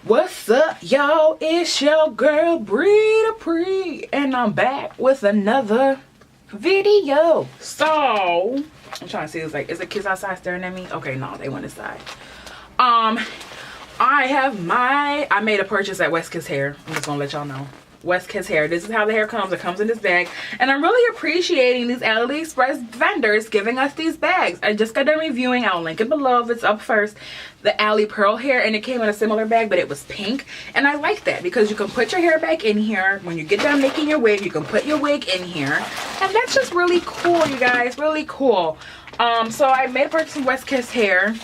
What's up, y'all? It's your girl Dupre, and I'm back with another video. So I'm trying to see, it's like, is the kids outside staring at me? Okay, no, they went inside. I made a purchase at West Kids Hair. I'm just gonna let y'all know. West Kids Hair. This is how the hair comes. It comes in this bag. And I'm really appreciating these AliExpress vendors giving us these bags. I just got done reviewing. I'll link it below if it's up first. The Ali Pearl hair. And it came in a similar bag, but it was pink. And I like that because you can put your hair back in here. When you get done making your wig, you can put your wig in here. And that's just really cool, you guys. Really cool. So I made a purchase from West Kids Hair.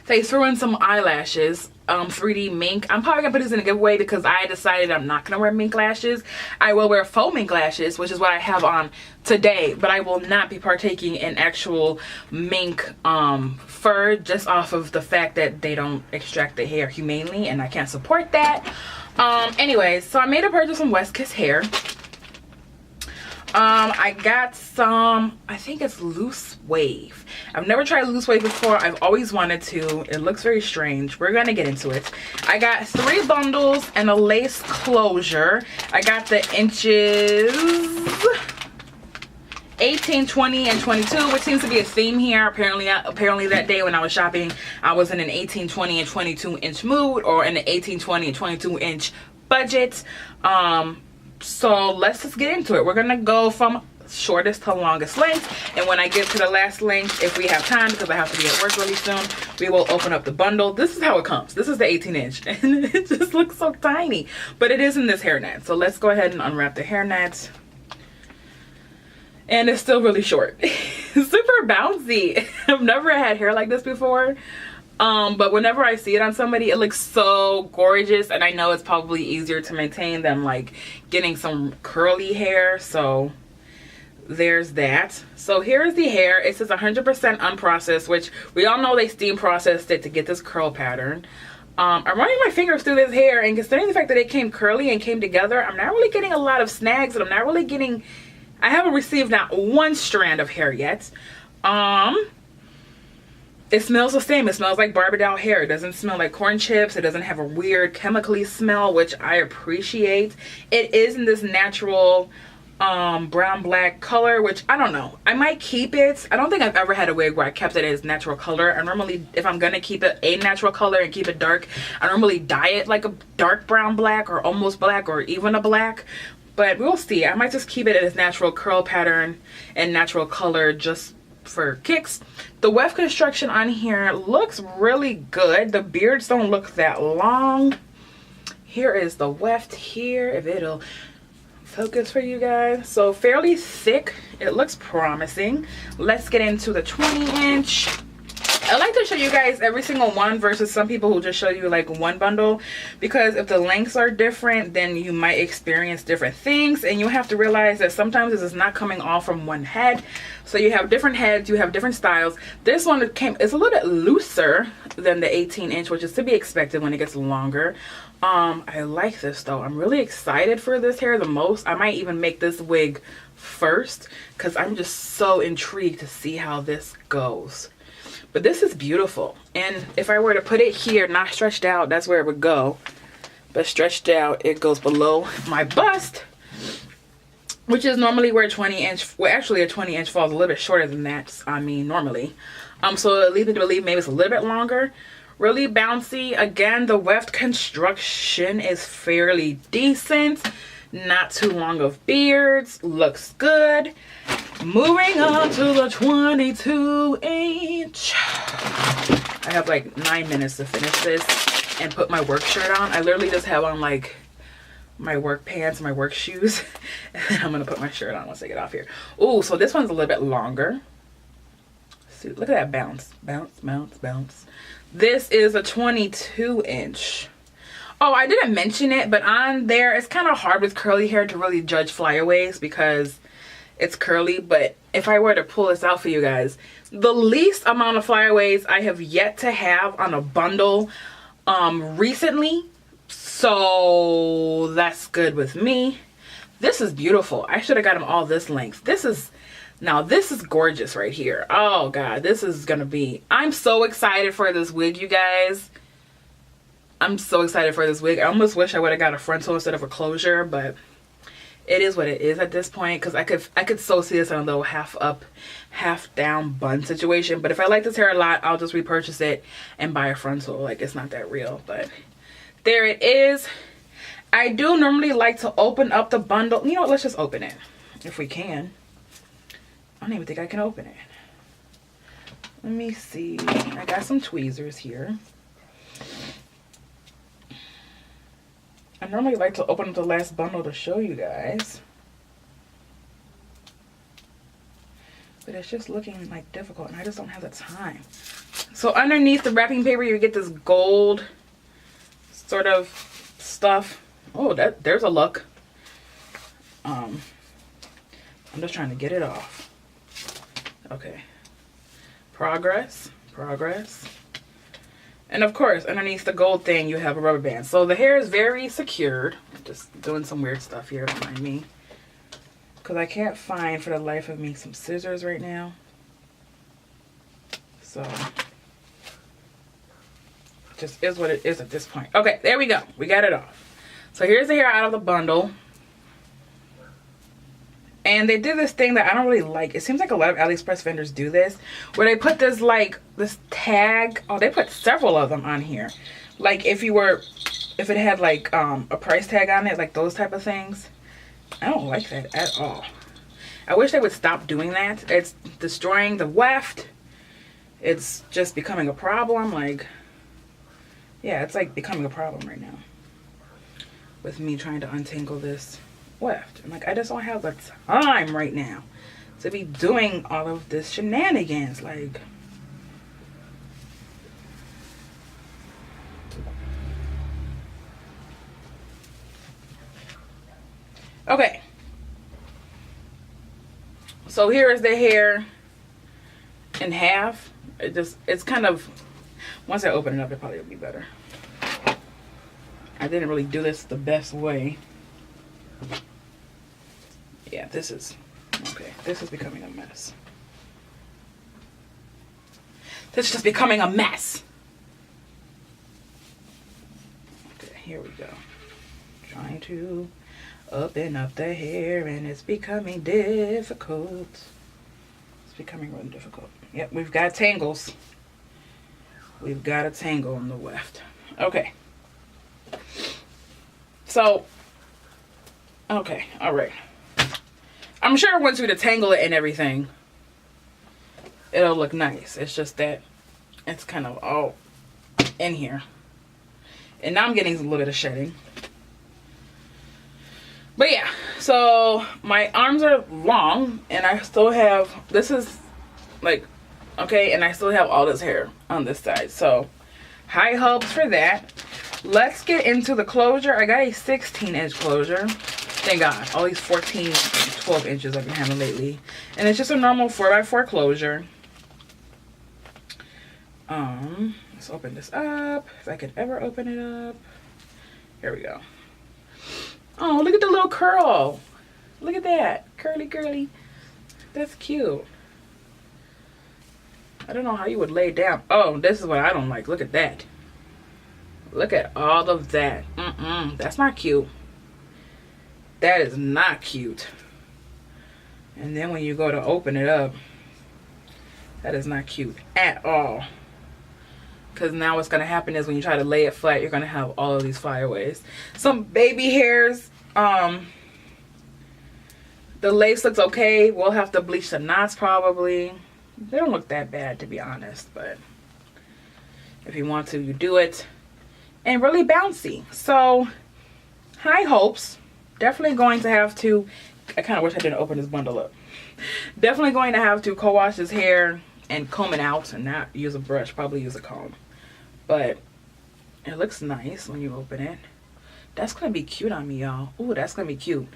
They threw in some eyelashes. 3D mink. I'm probably gonna put this in a giveaway because I decided I'm not gonna wear mink lashes. I will wear faux mink lashes, which is what I have on today, but I will not be partaking in actual mink fur, just off of the fact that they don't extract the hair humanely and I can't support that. Anyways, so I made a purchase from West Kids Hair. I got some, I think it's loose wave. I've never tried loose wave before. I've always wanted to. It looks very strange. We're gonna get into it. I got 3 bundles and a lace closure. I got the inches 18, 20, and 22, which seems to be a theme here. Apparently that day when I was shopping, I was in an 18, 20, and 22 inch mood, or in an 18, 20, and 22 inch budget. So let's just get into it. We're gonna go from shortest to longest length, and when I get to the last length, if we have time, because I have to be at work really soon, we will open up the bundle. This is how it comes. This is the 18 inch and it just looks so tiny, but it is in this hairnet. So let's go ahead and unwrap the hairnet, and it's still really short. Super bouncy. I've never had hair like this before. But whenever I see it on somebody, it looks so gorgeous, and I know it's probably easier to maintain than like getting some curly hair. So there's that. So here's the hair. It says 100% unprocessed, which we all know they steam processed it to get this curl pattern. I'm running my fingers through this hair, and considering the fact that it came curly and came together, I'm not really getting a lot of snags, and I'm not really getting, I haven't received not one strand of hair yet. It smells the same. It smells like Barbie doll hair. It doesn't smell like corn chips. It doesn't have a weird chemically smell, which I appreciate. It is in this natural brown black color, which I don't know. I might keep it. I don't think I've ever had a wig where I kept it as natural color. I normally, if I'm gonna keep it a natural color and keep it dark, I normally dye it like a dark brown black or almost black or even a black. But we'll see. I might just keep it as natural curl pattern and natural color just for kicks. The weft construction on here looks really good. The beards don't look that long. Here is the weft here, if it'll focus for you guys. So fairly thick. It looks promising. Let's get into the 20 inch. I like to show you guys every single one versus some people who just show you like one bundle, because if the lengths are different, then you might experience different things, and you have to realize that sometimes this is not coming all from one head. So you have different heads, you have different styles. This one is a little bit looser than the 18 inch, which is to be expected when it gets longer. I like this though. I'm really excited for this hair the most. I might even make this wig first because I'm just so intrigued to see how this goes. But this is beautiful, and if I were to put it here, not stretched out, that's where it would go, but stretched out, it goes below my bust, which is normally where 20 inch, well actually a 20 inch falls a little bit shorter than that, I mean normally. So it leads me to believe maybe it's a little bit longer. Really bouncy. Again, the weft construction is fairly decent. Not too long of beards. Looks good. Moving on to the 22 inch. I have like 9 minutes to finish this and put my work shirt on. I literally just have on like my work pants, my work shoes, and then I'm gonna put my shirt on once I get off here. Oh, so this one's a little bit longer. See, look at that bounce, bounce, bounce, bounce. This is a 22 inch. Oh, I didn't mention it, but on there, it's kind of hard with curly hair to really judge flyaways because it's curly. But if I were to pull this out for you guys, the least amount of flyaways I have yet to have on a bundle recently. So that's good with me. This is beautiful. I should have got them all this length. Now this is gorgeous right here. Oh God, this is gonna be, I'm so excited for this wig, you guys. I'm so excited for this wig. I almost wish I would have got a frontal instead of a closure, but it is what it is at this point, because I could so see this in a little half up, half down bun situation. But if I like this hair a lot, I'll just repurchase it and buy a frontal. Like, it's not that real, but there it is. I do normally like to open up the bundle. You know what? Let's just open it if we can. I don't even think I can open it. Let me see. I got some tweezers here. I normally like to open up the last bundle to show you guys, but it's just looking like difficult and I just don't have the time. So underneath the wrapping paper, you get this gold sort of stuff. Oh, there's a look. I'm just trying to get it off. Okay. Progress. And of course, underneath the gold thing, you have a rubber band. So the hair is very secured. Just doing some weird stuff here, don't mind me. Because I can't find, for the life of me, some scissors right now. So, just is what it is at this point. Okay, there we go. We got it off. So here's the hair out of the bundle. And they did this thing that I don't really like. It seems like a lot of AliExpress vendors do this, where they put this, like, this tag. Oh, they put several of them on here. Like, if it had, like, a price tag on it, like those type of things. I don't like that at all. I wish they would stop doing that. It's destroying the weft. It's just becoming a problem. Like, yeah, it's, like, becoming a problem right now with me trying to untangle this weft. I'm like, I just don't have the time right now to be doing all of this shenanigans. Like, okay, so here is the hair in half. It's kind of, once I open it up, it probably will be better. I didn't really do this the best way. Yeah, this is okay. This is becoming a mess. This is just becoming a mess. Okay, here we go. Trying to open up the hair and it's becoming difficult. It's becoming really difficult. Yep, we've got tangles. We've got a tangle on the weft. Okay. So, okay, all right. I'm sure once we detangle it and everything, it'll look nice. It's just that it's kind of all in here. And now I'm getting a little bit of shedding. But yeah, so my arms are long and I still have, this is like, okay, and I still have all this hair on this side. So high hopes for that. Let's get into the closure. I got a 16-inch closure. Thank God. All these 14, 12 inches I've been having lately. And it's just a normal 4x4 closure. Let's open this up. If I could ever open it up. Here we go. Oh, look at the little curl. Look at that. Curly, curly. That's cute. I don't know how you would lay it down. Oh, this is what I don't like. Look at that. Look at all of that. That's not cute. That is not cute. And then when you go to open it up, that is not cute at all. Because now what's going to happen is when you try to lay it flat, you're going to have all of these flyaways. Some baby hairs. The lace looks okay. We'll have to bleach the knots probably. They don't look that bad, to be honest. But if you want to, you do it. And really bouncy. So, high hopes. Definitely going to have to, I kind of wish I didn't open this bundle up. Definitely going to have to co-wash this hair and comb it out and not use a brush. Probably use a comb. But it looks nice when you open it. That's going to be cute on me, y'all. Ooh, that's going to be cute.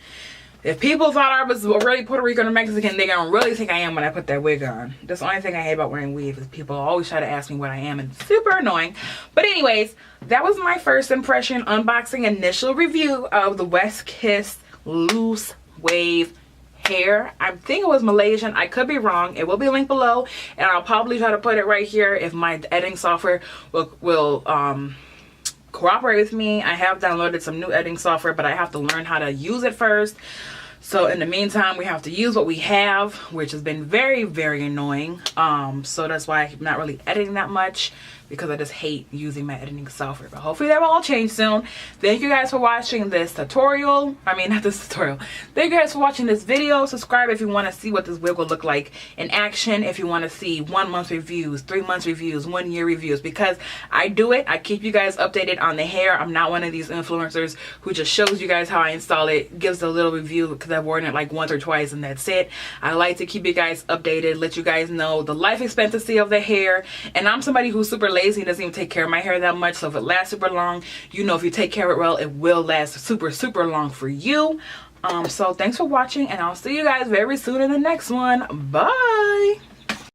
If people thought I was really Puerto Rican or Mexican, they're going to really think I am when I put that wig on. That's the only thing I hate about wearing weave is people always try to ask me what I am, and it's super annoying. But anyways, that was my first impression, unboxing, initial review of the West Kiss Loose Wave hair. I think it was Malaysian. I could be wrong. It will be linked below, and I'll probably try to put it right here if my editing software will cooperate with me. I have downloaded some new editing software, but I have to learn how to use it first. So in the meantime, we have to use what we have, which has been very, very annoying. So that's why I'm not really editing that much, because I just hate using my editing software. But hopefully that will all change soon. Thank you guys for watching this tutorial. I mean, not this tutorial. Thank you guys for watching this video. Subscribe if you want to see what this wig will look like in action. If you want to see 1 month reviews, 3 months reviews, 1 year reviews, because I do it. I keep you guys updated on the hair. I'm not one of these influencers who just shows you guys how I install it, gives a little review because I've worn it like once or twice and that's it. I like to keep you guys updated, let you guys know the life expectancy of the hair. And I'm somebody who's super lazy, doesn't even take care of my hair that much. So if it lasts super long, you know, if you take care of it well, it will last super, super long for you. So thanks for watching, and I'll see you guys very soon in the next one. Bye.